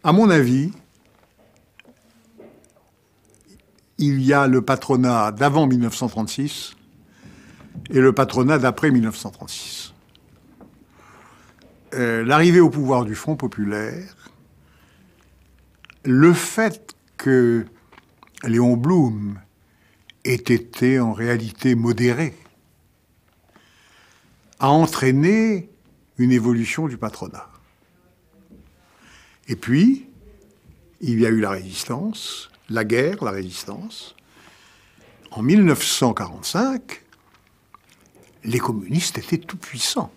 À mon avis, il y a le patronat d'avant 1936 et le patronat d'après 1936. L'arrivée au pouvoir du Front populaire, le fait que Léon Blum ait été en réalité modéré, a entraîné une évolution du patronat. Et puis, il y a eu la résistance, la guerre, la résistance. En 1945, les communistes étaient tout-puissants.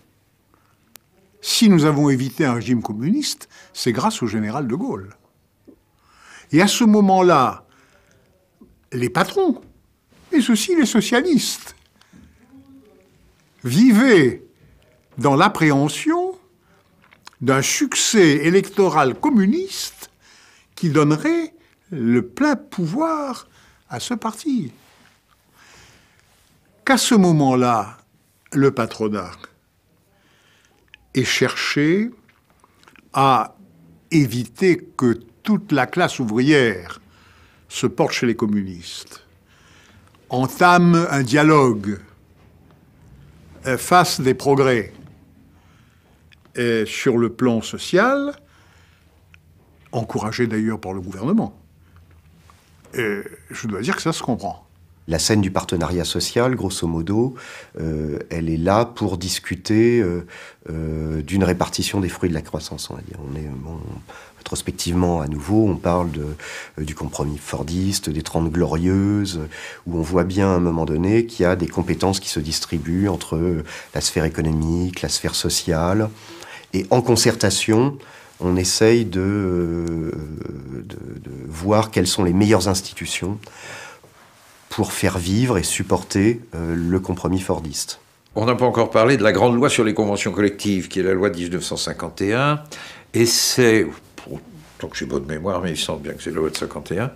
Si nous avons évité un régime communiste, c'est grâce au général de Gaulle. Et à ce moment-là, les patrons, mais aussi les socialistes, vivaient dans l'appréhension d'un succès électoral communiste qui donnerait le plein pouvoir à ce parti. Qu'à ce moment-là, le patronat ait cherché à éviter que toute la classe ouvrière se porte chez les communistes, entame un dialogue, fasse des progrès sur le plan social, encouragé d'ailleurs par le gouvernement. Je dois dire que ça se comprend. La scène du partenariat social, grosso modo, elle est là pour discuter d'une répartition des fruits de la croissance, on va dire. Rétrospectivement, à nouveau, on parle du compromis fordiste, des 30 glorieuses, où on voit bien à un moment donné qu'il y a des compétences qui se distribuent entre la sphère économique, la sphère sociale, et en concertation, on essaye de voir quelles sont les meilleures institutions pour faire vivre et supporter le compromis fordiste. On n'a pas encore parlé de la grande loi sur les conventions collectives, qui est la loi de 1951, et c'est, tant que j'ai bonne mémoire, mais il semble bien que c'est la loi de 51,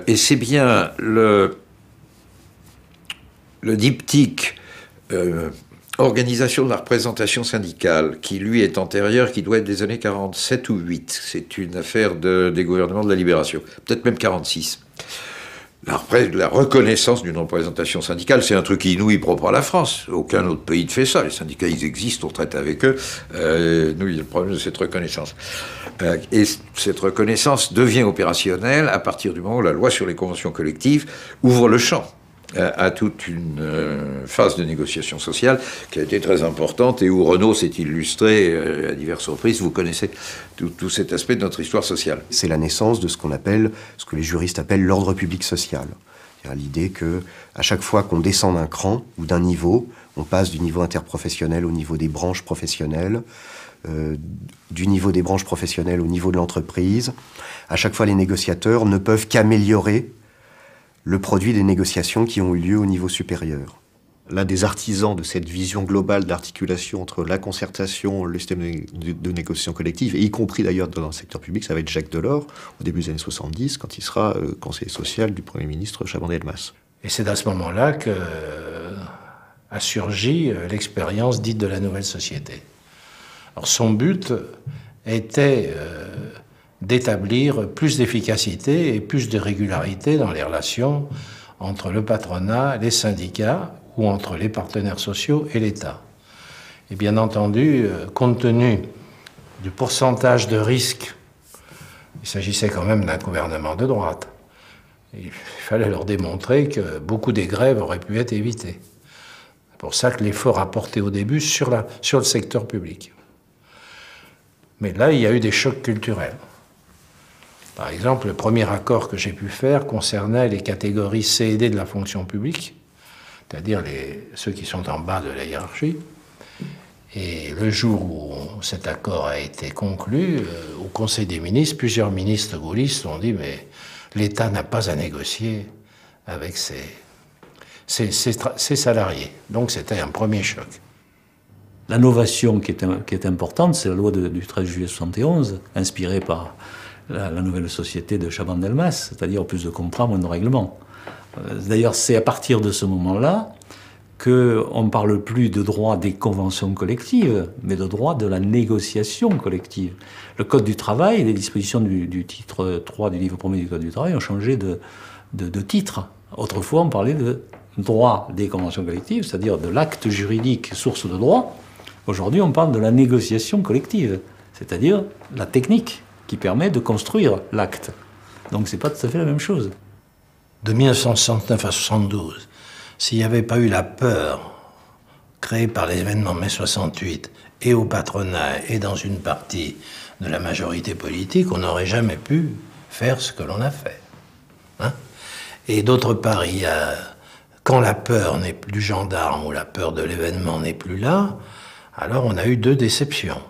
et c'est bien le diptyque organisation de la représentation syndicale, qui lui est antérieur, qui doit être des années 47 ou 8. C'est une affaire des gouvernements de la Libération, peut-être même 46. La reconnaissance d'une représentation syndicale, c'est un truc inouï propre à la France. Aucun autre pays ne fait ça. Les syndicats, ils existent, on traite avec eux. Nous, il y a le problème de cette reconnaissance. Et cette reconnaissance devient opérationnelle à partir du moment où la loi sur les conventions collectives ouvre le champ à toute une phase de négociation sociale qui a été très importante et où Renaud s'est illustré à diverses reprises. Vous connaissez tout cet aspect de notre histoire sociale. C'est la naissance de ce qu'on appelle, ce que les juristes appellent l'ordre public social. Il y a l'idée que à chaque fois qu'on descend d'un cran ou d'un niveau, on passe du niveau interprofessionnel au niveau des branches professionnelles, du niveau des branches professionnelles au niveau de l'entreprise. À chaque fois, les négociateurs ne peuvent qu'améliorer le produit des négociations qui ont eu lieu au niveau supérieur. L'un des artisans de cette vision globale d'articulation entre la concertation, le système de négociation collective, et y compris d'ailleurs dans le secteur public, ça va être Jacques Delors, au début des années 70, quand il sera conseiller social du Premier ministre Chaban-Delmas. Et c'est à ce moment-là que a surgi l'expérience dite de la nouvelle société. Alors son but était d'établir plus d'efficacité et plus de régularité dans les relations entre le patronat, les syndicats ou entre les partenaires sociaux et l'État. Et bien entendu, compte tenu du pourcentage de risque, il s'agissait quand même d'un gouvernement de droite. Il fallait leur démontrer que beaucoup des grèves auraient pu être évitées. C'est pour ça que l'effort a porté au début sur le secteur public. Mais là, il y a eu des chocs culturels. Par exemple, le premier accord que j'ai pu faire concernait les catégories C et D de la fonction publique, c'est-à-dire ceux qui sont en bas de la hiérarchie. Et le jour où cet accord a été conclu, au Conseil des ministres, plusieurs ministres gaullistes ont dit « mais l'État n'a pas à négocier avec ses salariés ». Donc c'était un premier choc. La novation qui est importante, c'est la loi du 13 juillet 71, inspirée par la nouvelle société de Chaban-Delmas, c'est-à-dire plus de contrats, moins de règlements. D'ailleurs, c'est à partir de ce moment-là qu'on ne parle plus de droit des conventions collectives, mais de droit de la négociation collective. Le Code du travail, les dispositions du titre 3 du livre 1er du Code du travail ont changé de titre. Autrefois, on parlait de droit des conventions collectives, c'est-à-dire de l'acte juridique source de droit. Aujourd'hui, on parle de la négociation collective, c'est-à-dire la technique qui permet de construire l'acte. Donc c'est pas tout à fait la même chose. De 1969 à 1972, s'il n'y avait pas eu la peur créée par l'événement mai 68 et au patronat et dans une partie de la majorité politique, on n'aurait jamais pu faire ce que l'on a fait. Hein? Et d'autre part, il y a, quand la peur n'est plus du gendarme ou la peur de l'événement n'est plus là, alors on a eu 2 déceptions.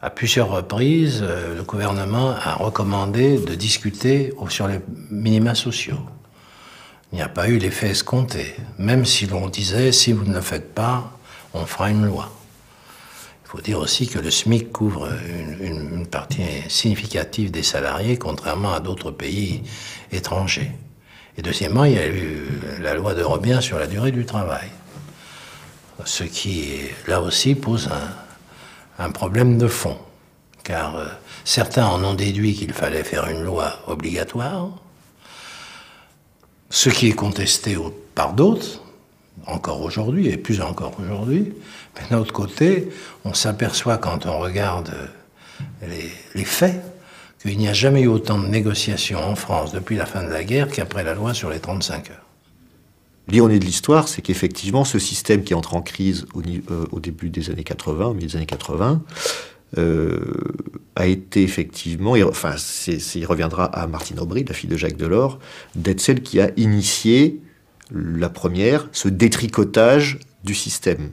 À plusieurs reprises, le gouvernement a recommandé de discuter sur les minima sociaux. Il n'y a pas eu l'effet escompté, même si l'on disait, si vous ne le faites pas, on fera une loi. Il faut dire aussi que le SMIC couvre une partie significative des salariés, contrairement à d'autres pays étrangers. Et deuxièmement, il y a eu la loi de Robien sur la durée du travail. Ce qui, là aussi, pose un problème de fond. Car certains en ont déduit qu'il fallait faire une loi obligatoire, ce qui est contesté par d'autres, encore aujourd'hui, et plus encore aujourd'hui. Mais d'un autre côté, on s'aperçoit quand on regarde les faits qu'il n'y a jamais eu autant de négociations en France depuis la fin de la guerre qu'après la loi sur les 35 heures. L'ironie de l'histoire, c'est qu'effectivement, ce système qui entre en crise au début des années 80, au milieu des années 80, a été effectivement, il reviendra à Martine Aubry, la fille de Jacques Delors, d'être celle qui a initié la première, ce détricotage du système.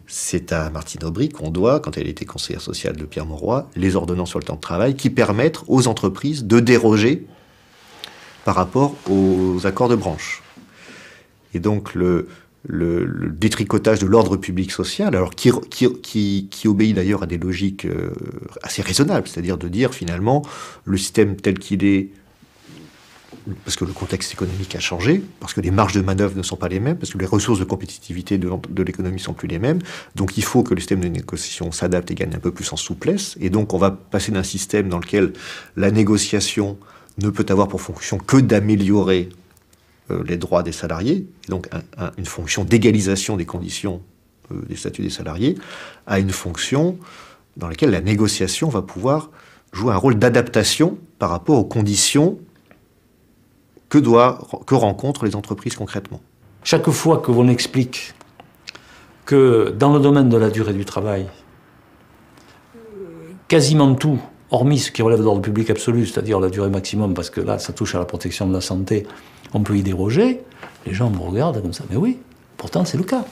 C'est à Martine Aubry qu'on doit, quand elle était conseillère sociale de Pierre Mauroy, les ordonnances sur le temps de travail qui permettent aux entreprises de déroger par rapport aux accords de branche. Et donc le détricotage de l'ordre public social, alors qui obéit d'ailleurs à des logiques assez raisonnables, c'est-à-dire de dire finalement le système tel qu'il est, parce que le contexte économique a changé, parce que les marges de manœuvre ne sont pas les mêmes, parce que les ressources de compétitivité de l'économie ne sont plus les mêmes, donc il faut que le système de négociation s'adapte et gagne un peu plus en souplesse, et donc on va passer d'un système dans lequel la négociation ne peut avoir pour fonction que d'améliorer les droits des salariés, donc une fonction d'égalisation des conditions des statuts des salariés, à une fonction dans laquelle la négociation va pouvoir jouer un rôle d'adaptation par rapport aux conditions que rencontrent les entreprises concrètement. Chaque fois que l'on explique que dans le domaine de la durée du travail, quasiment tout, hormis ce qui relève de l'ordre public absolu, c'est-à-dire la durée maximum, parce que là, ça touche à la protection de la santé, on peut y déroger, les gens me regardent comme ça. Mais oui, pourtant c'est le cas.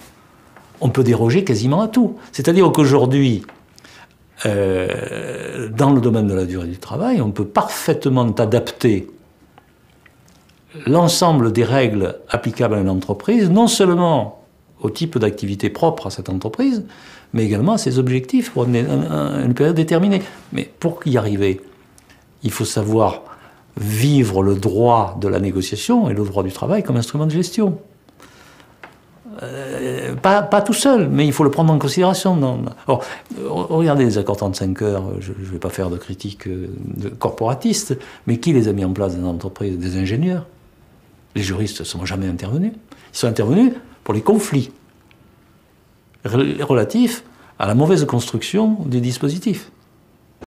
On peut déroger quasiment à tout. C'est-à-dire qu'aujourd'hui, dans le domaine de la durée du travail, on peut parfaitement adapter l'ensemble des règles applicables à une entreprise, non seulement au type d'activité propre à cette entreprise, mais également à ses objectifs pour une période déterminée. Mais pour y arriver, il faut savoir vivre le droit de la négociation et le droit du travail comme instrument de gestion. Pas tout seul, mais il faut le prendre en considération. Alors, regardez les accords 35 heures, je ne vais pas faire de critique corporatiste, mais qui les a mis en place dans l'entreprise? Des ingénieurs. Les juristes ne sont jamais intervenus. Ils sont intervenus pour les conflits relatifs à la mauvaise construction du dispositif.